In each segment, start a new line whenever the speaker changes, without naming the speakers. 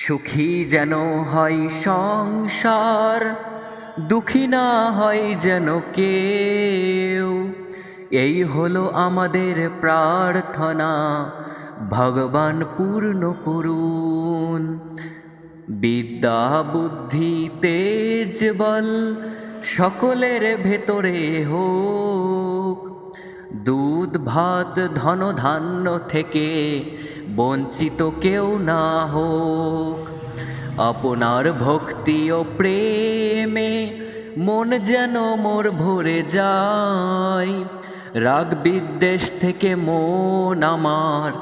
সুখী যেন হয় সংসার, দুঃখী না হয় যেন কেউ। এই হলো আমাদের প্রার্থনা, ভগবান পূর্ণ করুন। বিদ্যা বুদ্ধি তেজ বল সকলের ভেতরে হোক। দুধ ভাত ধন ধান্য থেকে বঞ্চিত কেউ না হোক। আপনার ভক্তি ও প্রেমে মন যেন মোর ভরে যায়। রাগ বিদ্বেষ থেকে মন আমার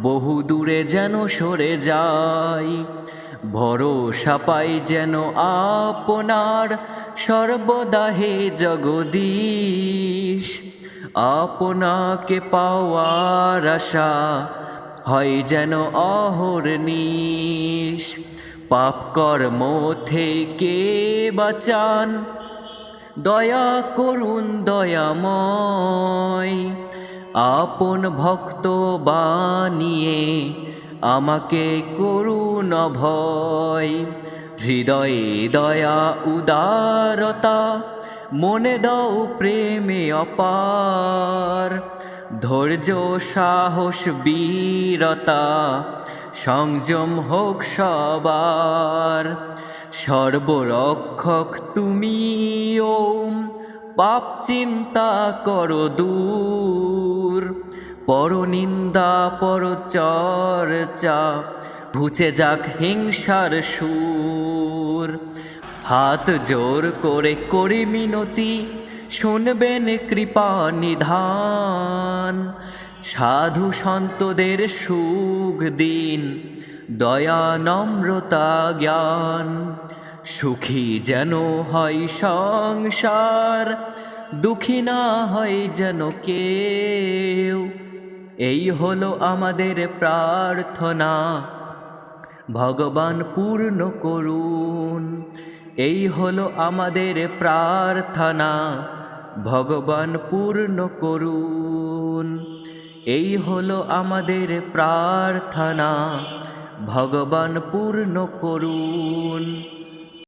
বহু দূরে যেন সরে যায়। ভরসা পাই যেন আপনার সর্বদা হে জগদীশ। আপনাকে পাওয়ার আশা হয় যেন অহর্নিশ। পাপ কর্ম থেকে বাঁচান, দয়া করুন দয়াময়। আপন ভক্ত বানিয়ে আমাকে করুন অভয়। হৃদয়ে দয়া উদারতা, মনে দাও প্রেমে অপার। ধৈর্য সাহস বীরতা, সংযম হোক সবার। সর্বরক্ষক তুমি ওম, পাপ চিন্তা করো দূর। পরনিন্দা পরচর্চা ঘুচে যাক হিংসার সুর। হাত জোর করে করি মিনতি, শুনবেন কৃপা নিধান। সাধু সন্তদের সুখ দিন, দয়া নম্রতা জ্ঞান। সুখী যেন হয় সংসার, দুঃখী না হয় যেন কেউ। এই হলো আমাদের প্রার্থনা, ভগবান পূর্ণ করুন। এই হলো আমাদের প্রার্থনা, ভগবান পূর্ণ করুন। এই হলো আমাদের প্রার্থনা, ভগবান পূর্ণ করুন।